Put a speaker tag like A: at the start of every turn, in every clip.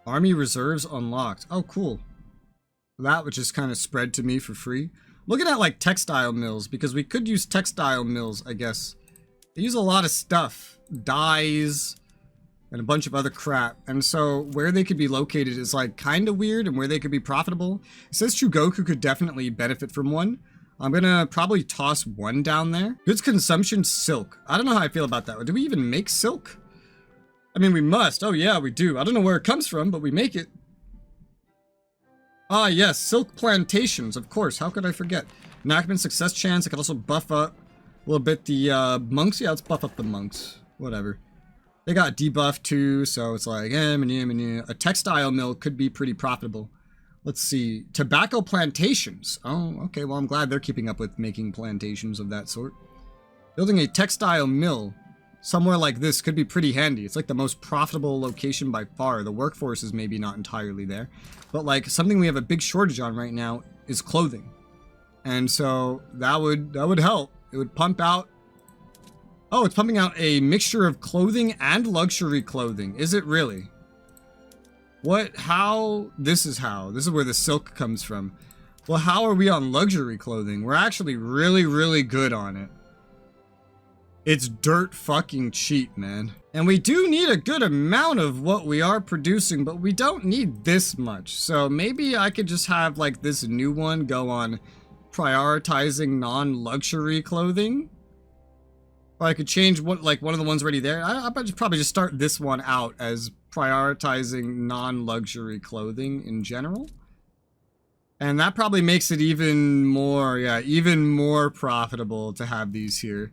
A: Army reserves unlocked. Oh, cool. That would just kind of spread to me for free. Looking at like textile mills, because we could use textile mills, I guess. They use a lot of stuff. Dyes and a bunch of other crap. And so where they could be located is like kind of weird, and where they could be profitable. It says Chugoku could definitely benefit from one. I'm gonna probably toss one down there. Goods consumption, silk. I don't know how I feel about that. Do we even make silk? I mean, we must. Oh yeah, we do. I don't know where it comes from, but we make it. Ah yes, silk plantations, of course. How could I forget? Enactment success chance. I could also buff up a little bit the monks. Yeah, let's buff up the monks. Whatever. They got debuff too, so it's like, a textile mill could be pretty profitable. Let's see. Tobacco plantations. Oh, okay. Well, I'm glad they're keeping up with making plantations of that sort. Building a textile mill somewhere like this could be pretty handy. It's like the most profitable location by far. The workforce is maybe not entirely there, but like something we have a big shortage on right now is clothing. And so that would help. It would pump out. Oh, it's pumping out a mixture of clothing and luxury clothing. Is it really? What? How? This is how. This is where the silk comes from. Well, how are we on luxury clothing? We're actually really, really good on it. It's dirt fucking cheap, man. And we do need a good amount of what we are producing, but we don't need this much. So maybe I could just have like this new one go on prioritizing non-luxury clothing. Or I could change one, like one of the ones already there. I'll probably just start this one out as prioritizing non-luxury clothing in general. And that probably makes it even more, yeah, even more profitable to have these here.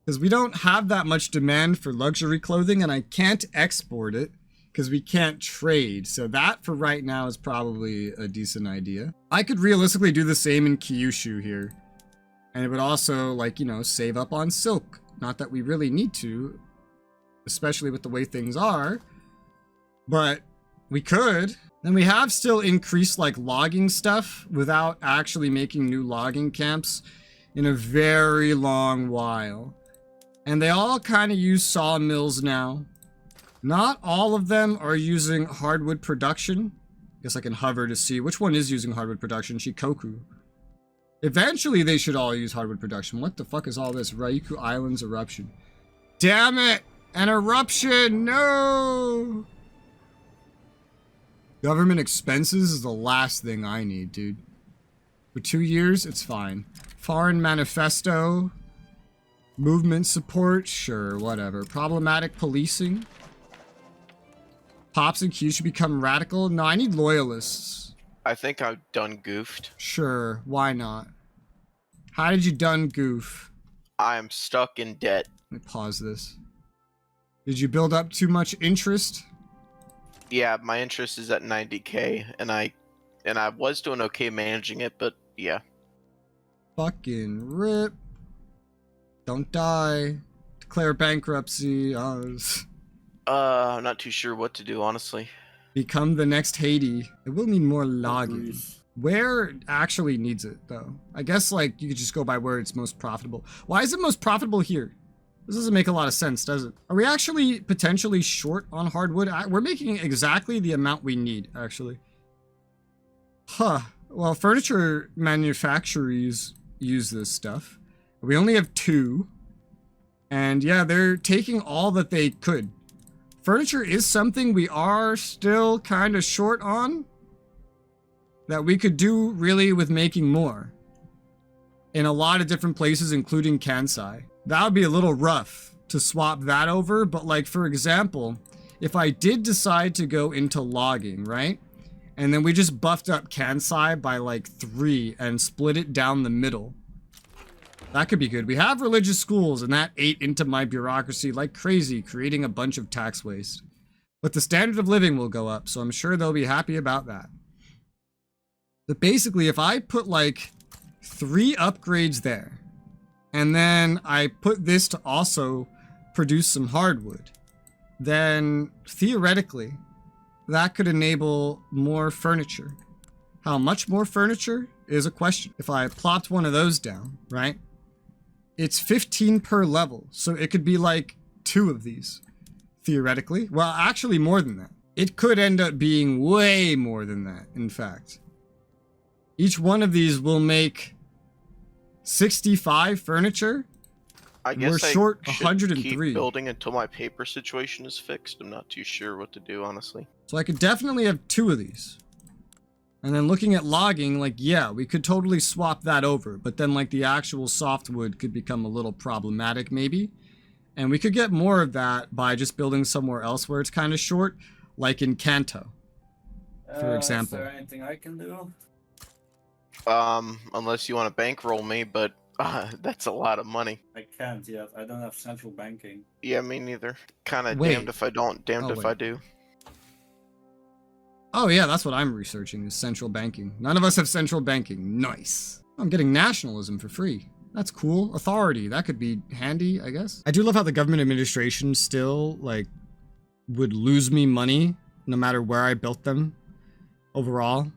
A: Because we don't have that much demand for luxury clothing, and I can't export it because we can't trade. So that for right now is probably a decent idea. I could realistically do the same in Kyushu here. And it would also, like, you know, save up on silk. Not that we really need to, especially with the way things are. But we could. And we have still increased, like, logging stuff without actually making new logging camps in a very long while. And they all kind of use sawmills now. Not all of them are using hardwood production. I guess I can hover to see which one is using hardwood production. Shikoku. Eventually they should all use hardwood production. What the fuck is all this? Ryukyu Islands eruption. Damn it! An eruption! No! Government expenses is the last thing I need, dude. For 2 years, it's fine. Foreign manifesto. Movement support, sure, whatever. Problematic policing. Pops and Q should become radical. No, I need loyalists.
B: I think I've done goofed.
A: Sure, why not? How did you done goof?
B: I'm stuck in debt.
A: Let me pause this. Did you build up too much interest?
B: Yeah, my interest is at 90k, and I was doing okay managing it, but yeah.
A: Fucking rip. Don't die. Declare bankruptcy.
B: I'm not too sure what to do, honestly.
A: Become the next Haiti. It will need more logging. Where actually needs it, though? I guess, like, you could just go by where it's most profitable. Why is it most profitable here? This doesn't make a lot of sense, does it? Are we actually potentially short on hardwood? We're making exactly the amount we need, actually. Huh. Well, furniture manufacturers use this stuff. We only have 2. And yeah, they're taking all that they could. Furniture is something we are still kind of short on. That we could do really with making more. In a lot of different places, including Kansai. That would be a little rough to swap that over. But like, for example, if I did decide to go into logging, right? And then we just buffed up Kansai by like 3 and split it down the middle. That could be good. We have religious schools, and that ate into my bureaucracy like crazy, creating a bunch of tax waste. But the standard of living will go up, so I'm sure they'll be happy about that. But basically, if I put like 3 upgrades there, and then I put this to also produce some hardwood, then theoretically, that could enable more furniture. How much more furniture is a question. If I plopped one of those down, right? It's 15 per level, so it could be like 2 of these, theoretically. Well, actually more than that. It could end up being way more than that, in fact. Each one of these will make 65 furniture.
B: I guess
A: We're short
B: I should
A: 103.
B: keep building until my paper situation is fixed. I'm not too sure what to do, honestly.
A: So I could definitely have 2 of these. And then looking at logging, like, yeah, we could totally swap that over. But then, like, the actual softwood could become a little problematic, maybe. And we could get more of that by just building somewhere else where it's kind of short, like in Kanto, for example.
C: Is there anything I can do?
B: Unless you want to bankroll me, but that's a lot of money.
C: I can't yet. I don't have central banking.
B: Yeah, me neither. Kind of
A: Wait.
B: damned if I don't, damned if I do.
A: Oh yeah, that's what I'm researching, is central banking. None of us have central banking. Nice. I'm getting nationalism for free. That's cool. Authority, that could be handy, I guess. I do love how the government administration still, like, would lose me money no matter where I built them overall.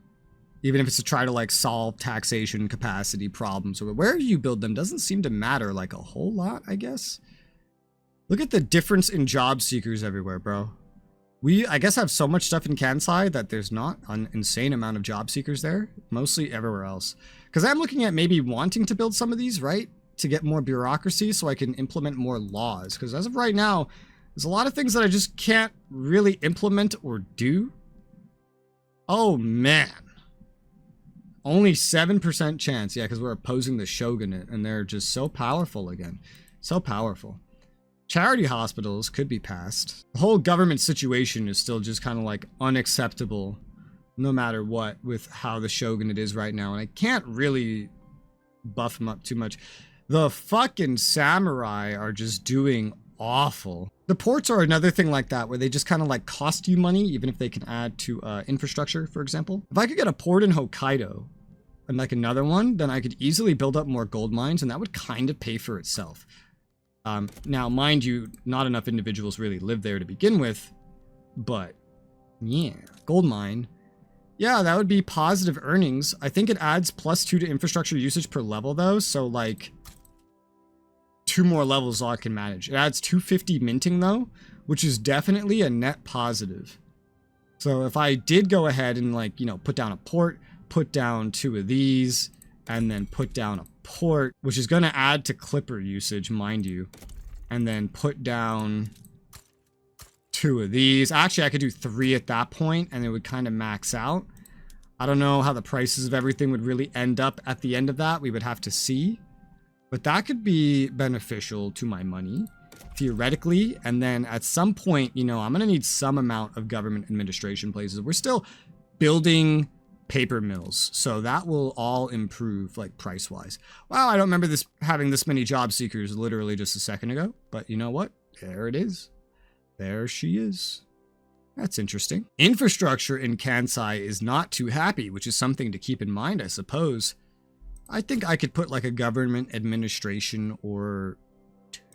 A: Even if it's to try to, like, solve taxation capacity problems, or where you build them doesn't seem to matter, like, a whole lot, I guess. Look at the difference in job seekers everywhere, bro. We, I guess, have so much stuff in Kansai that there's not an insane amount of job seekers there, mostly everywhere else. Because I'm looking at maybe wanting to build some of these, right? To get more bureaucracy so I can implement more laws. Because as of right now, there's a lot of things that I just can't really implement or do. Oh, man. Only 7% chance. Yeah, because we're opposing the shogunate, and they're just so powerful again. So powerful. Charity hospitals could be passed. The whole government situation is still just kind of like unacceptable no matter what with how the shogunate is right now. And I can't really buff them up too much. The fucking samurai are just doing awful. The ports are another thing like that, where they just kind of like cost you money, even if they can add to infrastructure, for example. If I could get a port in Hokkaido and like another one, then I could easily build up more gold mines, and that would kind of pay for itself. Now, mind you, not enough individuals really live there to begin with, but yeah, gold mine. Yeah, that would be positive earnings. I think it adds +2 to infrastructure usage per level though, so like 2 more levels all I can manage. It adds 250 minting though, which is definitely a net positive. So if I did go ahead and, like, you know, put down a port, put down 2 of these, and then put down a port, which is going to add to clipper usage, mind you, and then put down 2 of these. Actually, I could do 3 at that point, and it would kind of max out. I don't know how the prices of everything would really end up at the end of that. We would have to see. But that could be beneficial to my money, theoretically. And then at some point, you know, I'm going to need some amount of government administration places. We're still building paper mills, so that will all improve, like, price-wise. Wow, I don't remember this having this many job seekers literally just a second ago, but you know what? There it is. There she is. That's interesting. Infrastructure in Kansai is not too happy, which is something to keep in mind, I suppose. I think I could put, like, a government administration or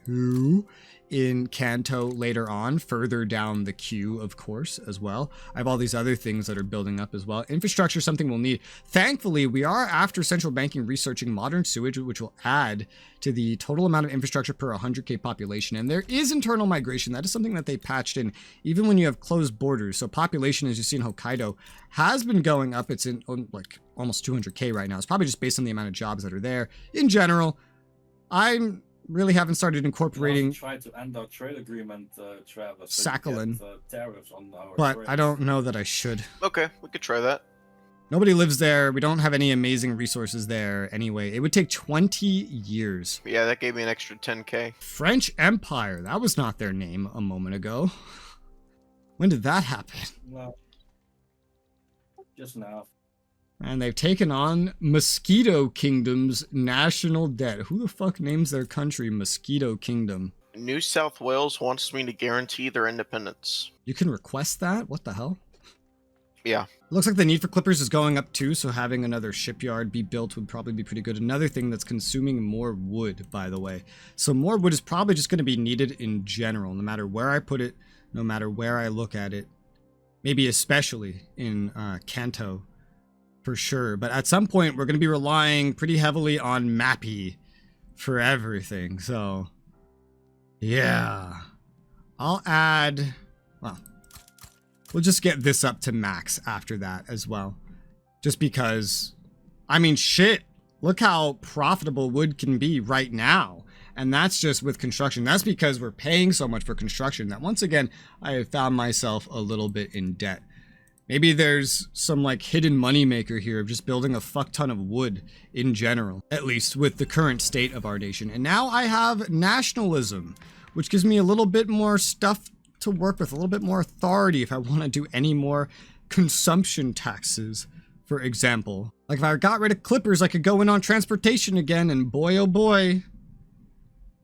A: 2 in Kanto later on, further down the queue, of course, as well. I have all these other things that are building up as well. Infrastructure is something we'll need. Thankfully, we are, after central banking, researching modern sewage, which will add to the total amount of infrastructure per 100k population. And there is internal migration. That is something that they patched in, even when you have closed borders. So population, as you see in Hokkaido, has been going up. It's in, like, almost 200k right now. It's probably just based on the amount of jobs that are there. In general, I'm really haven't started incorporating.
C: Try to end our trade agreement, Travis.
A: Sakhalin,
C: tariffs on our
A: but
C: trade.
A: I don't know that I should.
B: Okay, we could try that.
A: Nobody lives there. We don't have any amazing resources there anyway. It would take 20 years.
B: Yeah, that gave me an extra 10k.
A: French Empire. That was not their name a moment ago. When did that happen?
C: No. Just now.
A: And they've taken on Mosquito Kingdom's national debt. Who the fuck names their country Mosquito Kingdom?
B: New South Wales wants me to guarantee their independence.
A: You can request that? What the hell?
B: Yeah.
A: Looks like the need for clippers is going up too, so having another shipyard be built would probably be pretty good. Another thing that's consuming more wood, by the way. So more wood is probably just going to be needed in general, no matter where I put it, no matter where I look at it. Maybe especially in Kanto. For sure, but at some point we're going to be relying pretty heavily on Mappy for everything, so yeah. I'll add, well, We'll just get this up to max after that as well. Just because, I mean, shit, look how profitable wood can be right now. And that's just with construction. That's because we're paying so much for construction that once again, I have found myself a little bit in debt. Maybe there's some like hidden money maker here of just building a fuck ton of wood in general, at least with the current state of our nation. And now I have nationalism, which gives me a little bit more stuff to work with, a little bit more authority if I want to do any more consumption taxes, for example. Like if I got rid of clippers, I could go in on transportation again, and boy oh boy,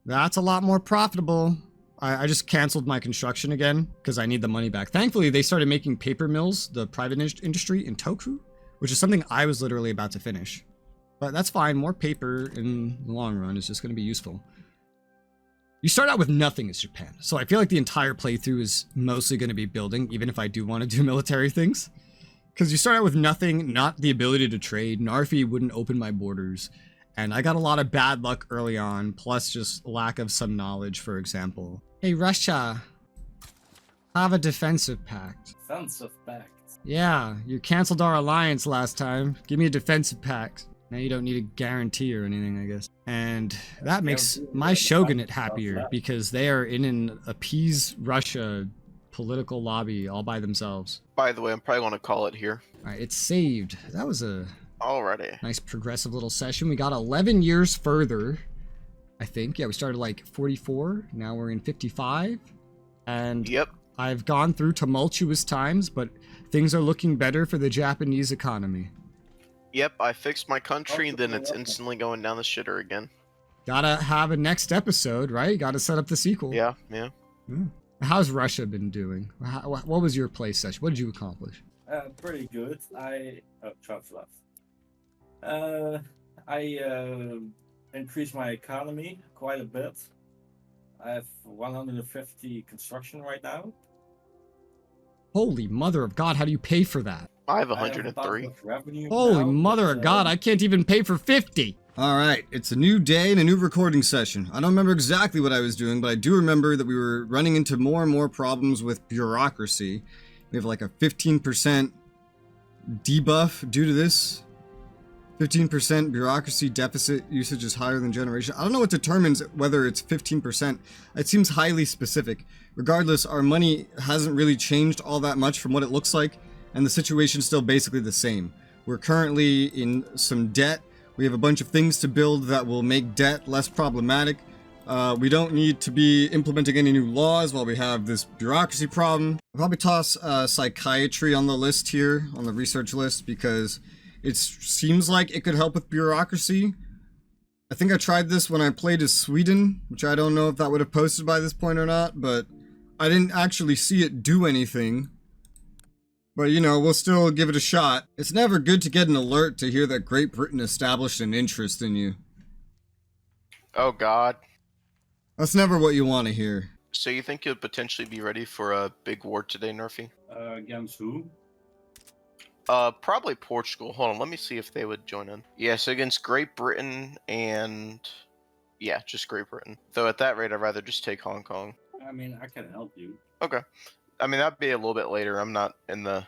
A: that's a lot more profitable. I just canceled my construction again because I need the money back. Thankfully, they started making paper mills, the private industry, in Toku, which is something I was literally about to finish. But that's fine. More paper in the long run is just going to be useful. You start out with nothing as Japan, so I feel like the entire playthrough is mostly going to be building, even if I do want to do military things. Because you start out with nothing, not the ability to trade. Narfi wouldn't open my borders. And I got a lot of bad luck early on, plus just lack of some knowledge, for example. Hey, Russia, have a defensive pact.
C: Defensive pact.
A: Yeah, you canceled our alliance last time. Give me a defensive pact. Now you don't need a guarantee or anything, I guess. And that makes my shogunate happier because they are in an appease Russia political lobby all by themselves.
B: By the way, I'm probably going to call it here.
A: All right, it's saved. That was a
B: Alrighty.
A: nice progressive little session. We got 11 years further, I think. Yeah, we started like 44. Now we're in 55. And
B: Yep.
A: I've gone through tumultuous times, but things are looking better for the Japanese economy.
B: Yep, I fixed my country, then it's instantly going down the shitter again.
A: Gotta have a next episode, right? Gotta set up the sequel.
B: Yeah, yeah.
A: How's Russia been doing? What was your play session? What did you accomplish?
C: Pretty good. Trump's left. I increased my economy quite a bit. I have 150 construction right now.
A: Holy mother of God, how do you pay for that?
B: I have
C: I have a
B: 103.
C: lot of revenue
A: Holy
C: now,
A: mother
C: but,
A: of God, I can't even pay for 50. All right, it's a new day and a new recording session. I don't remember exactly what I was doing, but I do remember that we were running into more and more problems with bureaucracy. We have like a 15% debuff due to this. 15% bureaucracy deficit usage is higher than generation. I don't know what determines whether it's 15%. It seems highly specific. Regardless, our money hasn't really changed all that much from what it looks like, and the situation's still basically the same. We're currently in some debt. We have a bunch of things to build that will make debt less problematic. We don't need to be implementing any new laws while we have this bureaucracy problem. I'll probably toss psychiatry on the list here, on the research list, because it seems like it could help with bureaucracy. I think I tried this when I played as Sweden, which I don't know if that would have posted by this point or not, but I didn't actually see it do anything. But, you know, we'll still give it a shot. It's never good to get an alert to hear that Great Britain established an interest in you.
B: Oh god.
A: That's never what you want to hear.
B: So you think you'll potentially be ready for a big war today, Narfi?
C: against who?
B: Probably Portugal. Hold on, let me see if they would join in. Yeah, so against Great Britain and... yeah, just Great Britain. Though at that rate, I'd rather just take Hong Kong.
C: I mean, I can help you.
B: Okay. I mean, that'd be a little bit later. I'm not in the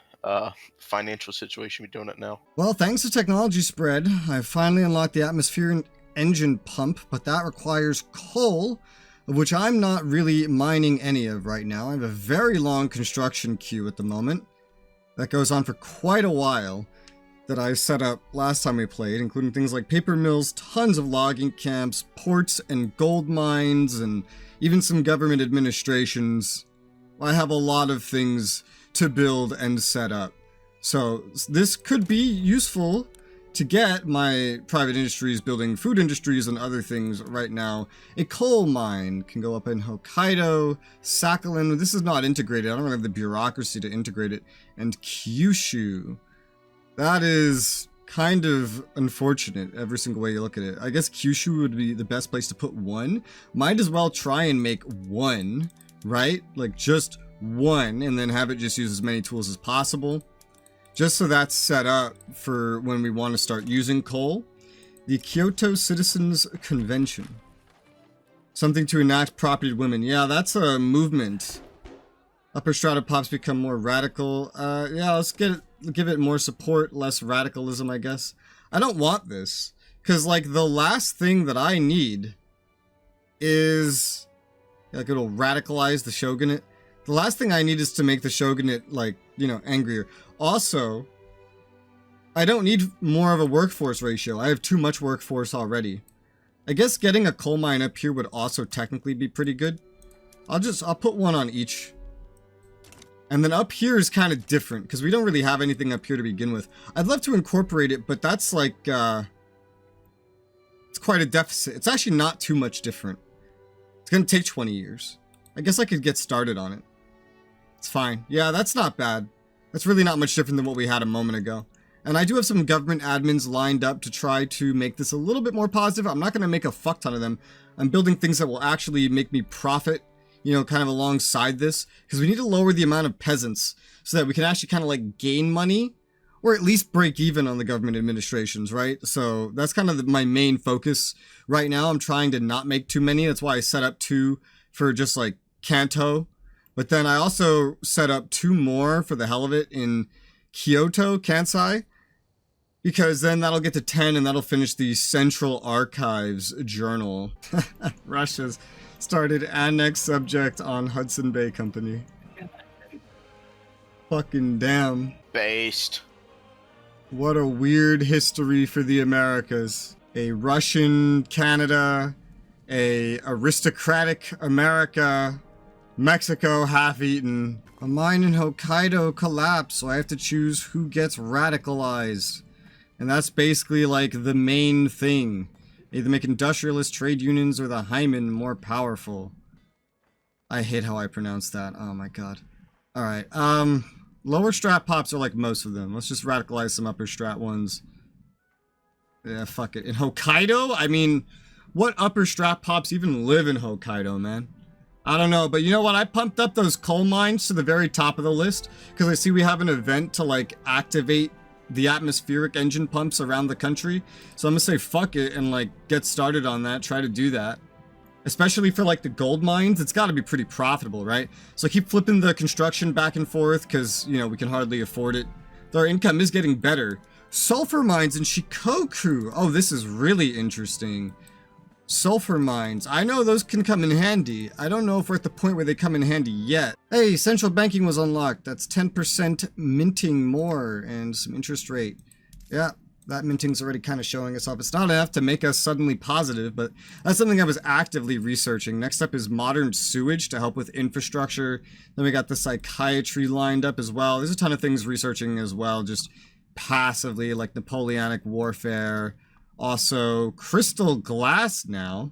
B: financial situation to be doing it now.
A: Well, thanks to technology spread, I've finally unlocked the atmosphere engine pump, but that requires coal, of which I'm not really mining any of right now. I have a very long construction queue at the moment that goes on for quite a while that I set up last time we played, including things like paper mills, tons of logging camps, ports and gold mines, and even some government administrations. I have a lot of things to build and set up. So this could be useful to get my private industries building food industries and other things right now. A coal mine can go up in Hokkaido, Sakhalin. This is not integrated. I don't really have the bureaucracy to integrate it. And Kyushu. That is kind of unfortunate every single way you look at it. I guess Kyushu would be the best place to put one. Might as well try and make one, right? Like just one, and then have it just use as many tools as possible. Just so that's set up for when we want to start using coal. The Kyoto Citizens Convention. Something to enact property to women. Yeah, that's a movement Upper strata pops become more radical. Yeah, let's give it more support, less radicalism, I guess. I don't want this, because, like, the last thing that I need is, like, it'll radicalize the shogunate. The last thing I need is to make the shogunate, like, you know, angrier. Also, I don't need more of a workforce ratio. I have too much workforce already. I guess getting a coal mine up here would also technically be pretty good. I'll put one on each. And then up here is kind of different, because we don't really have anything up here to begin with. I'd love to incorporate it, but that's like, it's quite a deficit. It's actually not too much different. It's going to take 20 years. I guess I could get started on it. It's fine. Yeah, that's not bad. That's really not much different than what we had a moment ago. And I do have some government admins lined up to try to make this a little bit more positive. I'm not going to make a fuck ton of them. I'm building things that will actually make me profit, you know, kind of alongside this, because we need to lower the amount of peasants so that we can actually kind of like gain money, or at least break even on the government administrations, right? So that's kind of my main focus right now. I'm trying to not make too many. That's why I set up 2 for just like Kanto, but then I also set up 2 more for the hell of it in Kyoto, Kansai, because then that'll get to 10 and that'll finish the Central Archives Journal. Russia's started annex subject on Hudson Bay Company. Fucking damn.
B: Based.
A: What a weird history for the Americas. A Russian Canada, a aristocratic America, Mexico half-eaten. A mine in Hokkaido collapsed, so I have to choose who gets radicalized. And that's basically like the main thing. Either make industrialist trade unions or the hymen more powerful. I hate how I pronounce that. Oh my god. Alright, lower strat pops are like most of them. Let's just radicalize some upper strat ones. Yeah, fuck it. In Hokkaido? I mean, what upper strat pops even live in Hokkaido, man? I don't know, but you know what? I pumped up those coal mines to the very top of the list because I see we have an event to like activate the atmospheric engine pumps around the country. So I'm gonna say fuck it and like get started on that, try to do that. Especially for like the gold mines, it's gotta be pretty profitable, right? So I keep flipping the construction back and forth because, you know, we can hardly afford it. Though our income is getting better. Sulfur mines in Shikoku. Oh, this is really interesting. Sulfur mines. I know those can come in handy. I don't know if we're at the point where they come in handy yet. Hey, central banking was unlocked. That's 10% minting more and some interest rate. Yeah, that minting's already kind of showing us off. It's not enough to make us suddenly positive, but that's something I was actively researching. Next up is modern sewage to help with infrastructure. Then we got the psychiatry lined up as well. There's a ton of things researching as well, just passively, like Napoleonic warfare. Also, crystal glass now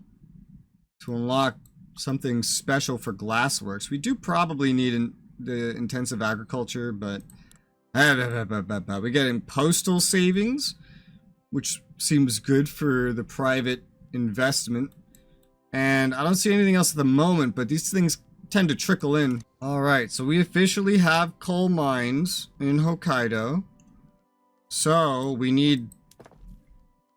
A: to unlock something special for glassworks. We do probably need the intensive agriculture, but we get in postal savings, which seems good for the private investment. And I don't see anything else at the moment, but these things tend to trickle in. All right, so we officially have coal mines in Hokkaido. So we need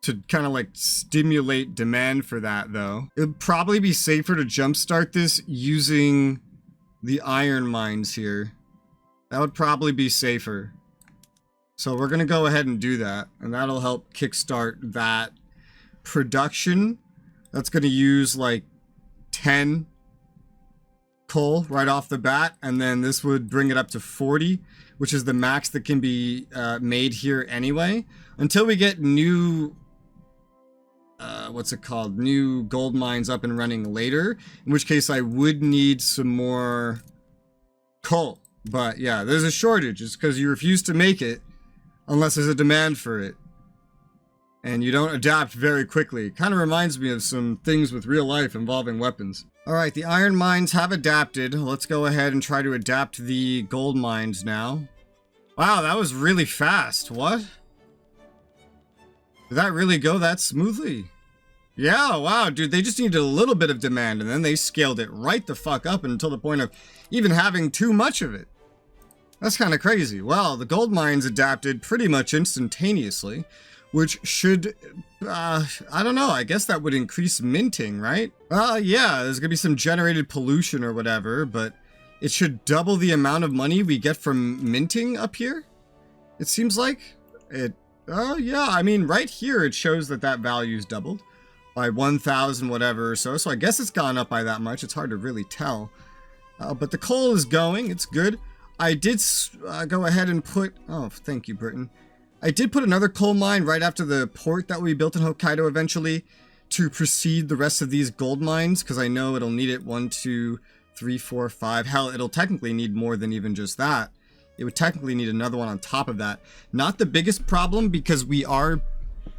A: to kind of like stimulate demand for that, though. It would probably be safer to jumpstart this using the iron mines here. That would probably be safer. So we're gonna go ahead and do that, and that'll help kickstart that production. That's gonna use like 10 coal right off the bat, and then this would bring it up to 40, which is the max that can be made here anyway, until we get new new gold mines up and running later, in which case I would need some more coal. But yeah, there's a shortage. It's because you refuse to make it unless there's a demand for it, and you don't adapt very quickly. Kind of reminds me of some things with real life involving weapons. All right, the iron mines have adapted. Let's go ahead and try to adapt the gold mines now. Wow, that was really fast. What? Did that really go that smoothly? Yeah, wow, dude, they just needed a little bit of demand, and then they scaled it right the fuck up until the point of even having too much of it. That's kind of crazy. Well, the gold mines adapted pretty much instantaneously, which should, I don't know, I guess that would increase minting, right? Yeah, there's gonna be some generated pollution or whatever, but it should double the amount of money we get from minting up here. It seems like it. Oh yeah, I mean right here it shows that that value's doubled by 1,000 whatever or so. So I guess it's gone up by that much. It's hard to really tell. But the coal is going. It's good. I did go ahead and put. Oh, thank you, Britain. I did put another coal mine right after the port that we built in Hokkaido eventually to precede the rest of these gold mines because I know it'll need it 1, 2, 3, 4, 5. Hell, it'll technically need more than even just that. It would technically need another one on top of that. Not the biggest problem because we are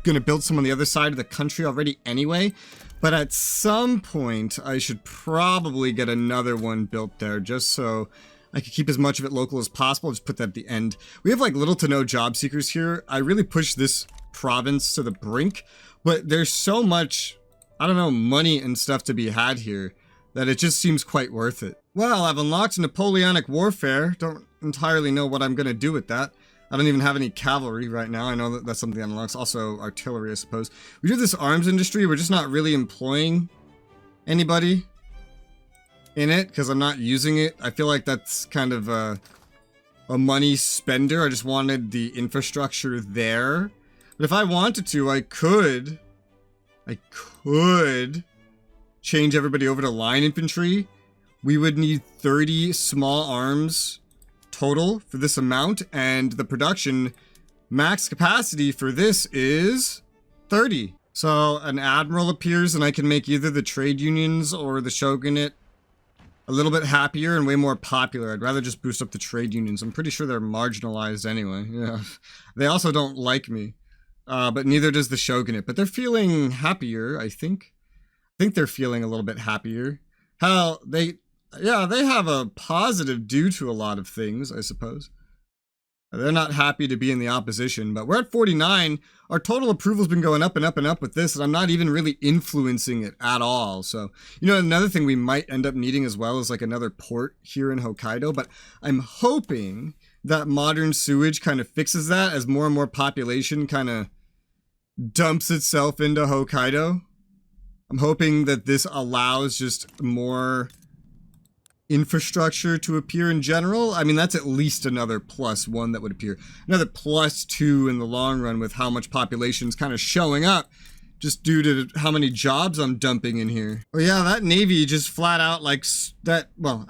A: going to build some on the other side of the country already anyway. But at some point, I should probably get another one built there just so I could keep as much of it local as possible. Just put that at the end. We have like little to no job seekers here. I really push this province to the brink, but there's so much, I don't know, money and stuff to be had here that it just seems quite worth it. Well, I've unlocked Napoleonic warfare. Don't entirely know what I'm going to do with that. I don't even have any cavalry right now. I know that that's something that unlocks. Also artillery, I suppose. We do this arms industry. We're just not really employing anybody in it because I'm not using it. I feel like that's kind of a money spender. I just wanted the infrastructure there. But if I wanted to, I could change everybody over to line infantry. We would need 30 small arms total for this amount, and the production max capacity for this is 30. So an admiral appears and I can make either the trade unions or the shogunate a little bit happier and way more popular. I'd rather just boost up the trade unions. I'm pretty sure they're marginalized anyway. Yeah. They also don't like me. But neither does the shogunate. But they're feeling happier, I think. I think they're feeling a little bit happier. Hell, they have a positive due to a lot of things, I suppose. They're not happy to be in the opposition, but we're at 49. Our total approval's been going up and up and up with this, and I'm not even really influencing it at all. So, you know, another thing we might end up needing as well is like another port here in Hokkaido, but I'm hoping that modern sewage kind of fixes that as more and more population kind of dumps itself into Hokkaido. I'm hoping that this allows just more infrastructure to appear in general. I mean, that's at least another +1 that would appear. Another +2 in the long run with how much population's kind of showing up just due to how many jobs I'm dumping in here. Oh yeah, that navy just flat out like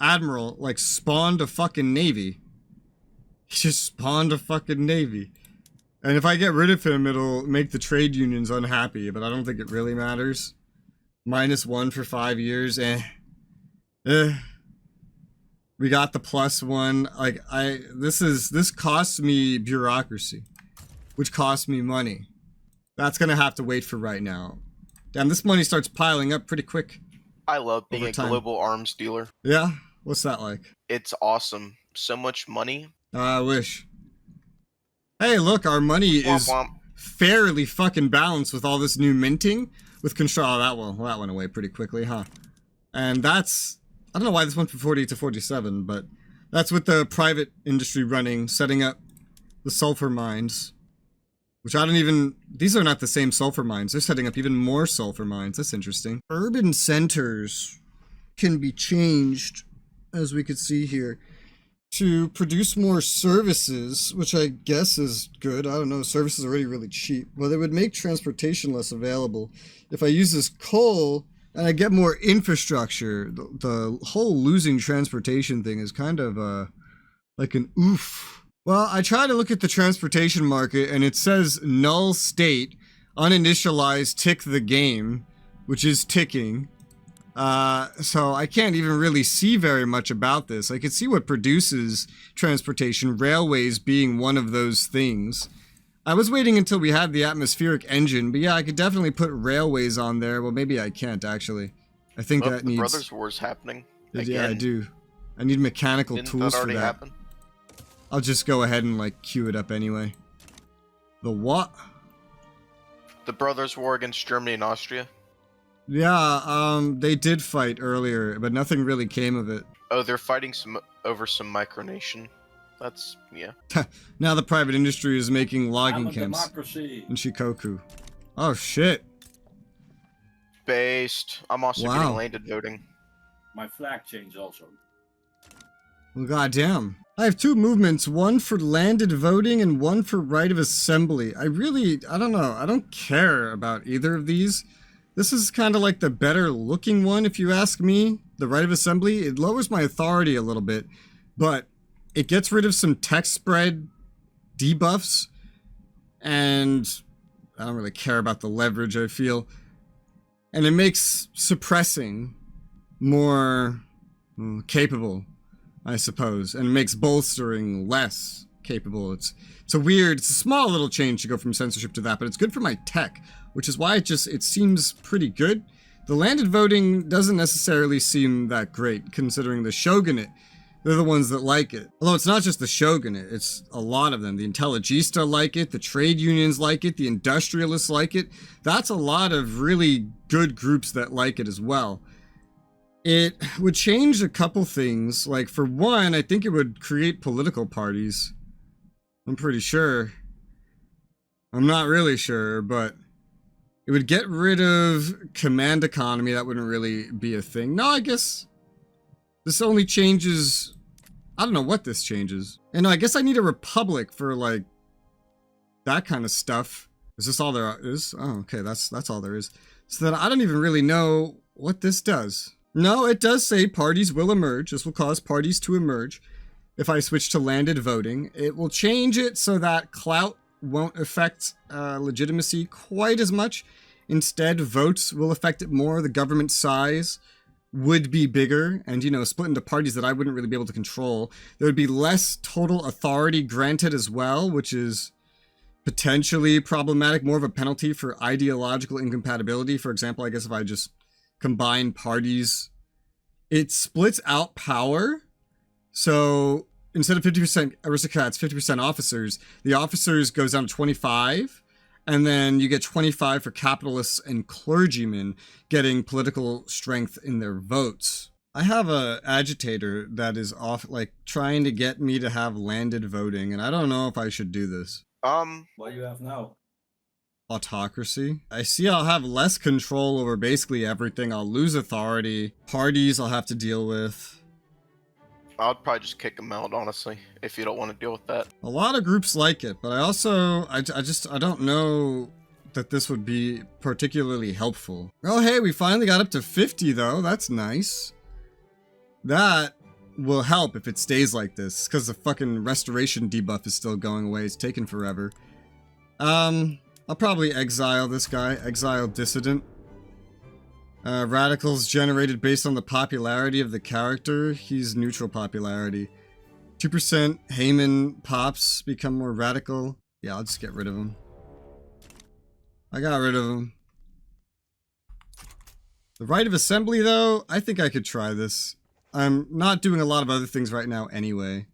A: admiral like spawned a fucking navy. He just spawned a fucking navy. And if I get rid of him, it'll make the trade unions unhappy, but I don't think it really matters. -1 for 5 years, We got the +1. Like, this costs me bureaucracy, which costs me money. That's gonna have to wait for right now. Damn, this money starts piling up pretty quick.
B: I love being a global arms dealer.
A: Yeah? What's that like?
B: It's awesome. So much money.
A: I wish. Hey, look, our money is fairly fucking balanced with all this new minting. With control, that went away pretty quickly, huh? And that's, I don't know why this went from 40 to 47, but that's with the private industry running, setting up the sulfur mines. Which I don't even, these are not the same sulfur mines. They're setting up even more sulfur mines. That's interesting. Urban centers can be changed, as we could see here, to produce more services, which I guess is good. I don't know, services are already really cheap. Well, they would make transportation less available. If I use this coal and I get more infrastructure, the whole losing transportation thing is kind of like an oof. Well, I try to look at the transportation market and it says null state, uninitialized tick the game, which is ticking. So I can't even really see very much about this. I can see what produces transportation, railways being one of those things. I was waiting until we had the atmospheric engine, but yeah, I could definitely put railways on there. Well, maybe I can't, actually. I think that needs...
B: The Brothers War's happening. Again.
A: Yeah, I do. I need mechanical
B: Didn't
A: tools
B: that
A: for
B: already
A: that.
B: happen?
A: I'll just go ahead and, like, queue it up anyway. The what?
B: The Brothers War against Germany and Austria.
A: Yeah, they did fight earlier, but nothing really came of it.
B: Oh, they're fighting over some micronation. That's, yeah.
A: Now the private industry is making logging camps
C: democracy.
A: in Shikoku. Oh, shit.
B: Based. I'm also getting landed voting.
C: My flag changed also.
A: Well, goddamn. I have 2 movements, one for landed voting and one for right of assembly. I don't know. I don't care about either of these. This is kind of like the better looking one, if you ask me. The right of assembly, it lowers my authority a little bit, but it gets rid of some text spread debuffs, and I don't really care about the leverage, I feel. And it makes suppressing more capable, I suppose, and makes bolstering less capable. It's a small little change to go from censorship to that, but it's good for my tech, which is why it seems pretty good. The landed voting doesn't necessarily seem that great, considering the shogunate, they're the ones that like it. Although it's not just the shogunate, it's a lot of them. The intelligista like it, the trade unions like it, the industrialists like it. That's a lot of really good groups that like it as well. It would change a couple things. Like, for one, I think it would create political parties. I'm pretty sure. I'm not really sure, but it would get rid of command economy. That wouldn't really be a thing. No, I guess this only changes... I don't know what this changes. And no, I guess I need a republic for, like, that kind of stuff. Is this all there is? Oh, okay, that's all there is. So then I don't even really know what this does. No, it does say parties will emerge. This will cause parties to emerge. If I switch to landed voting, it will change it so that clout won't affect legitimacy quite as much. Instead, votes will affect it more. The government size would be bigger and, you know, split into parties that I wouldn't really be able to control. There would be less total authority granted as well, which is potentially problematic, more of a penalty for ideological incompatibility. For example, I guess if I just combine parties, it splits out power. So instead of 50% aristocrats, 50% officers, the officers goes down to 25. And then you get 25 for capitalists and clergymen getting political strength in their votes. I have a agitator that is off, like, trying to get me to have landed voting, and I don't know if I should do this.
C: What do you have now?
A: Autocracy. I see I'll have less control over basically everything. I'll lose authority. Parties I'll have to deal with.
B: I'd probably just kick them out, honestly, if you don't want to deal with that.
A: A lot of groups like it, but I don't know that this would be particularly helpful. Oh, hey, we finally got up to 50, though. That's nice. That will help if it stays like this, because the fucking restoration debuff is still going away. It's taken forever. I'll probably exile this guy. Exile dissident. Radicals generated based on the popularity of the character. He's neutral popularity. 2% Heyman pops become more radical. Yeah, I'll just get rid of him. I got rid of him. The right of assembly, though, I think I could try this. I'm not doing a lot of other things right now anyway.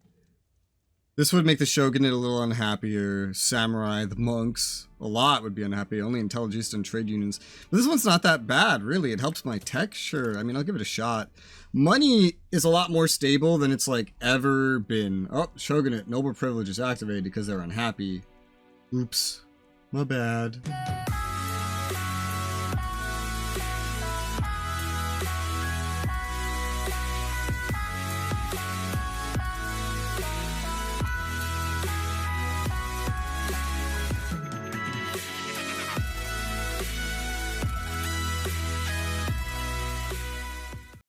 A: This would make the shogunate a little unhappier. Samurai, the monks, a lot would be unhappy. Only intelligista and trade unions. But this one's not that bad, really. It helps my tech, sure. I mean, I'll give it a shot. Money is a lot more stable than it's, like, ever been. Oh, shogunate, noble privileges activated because they're unhappy. Oops. My bad.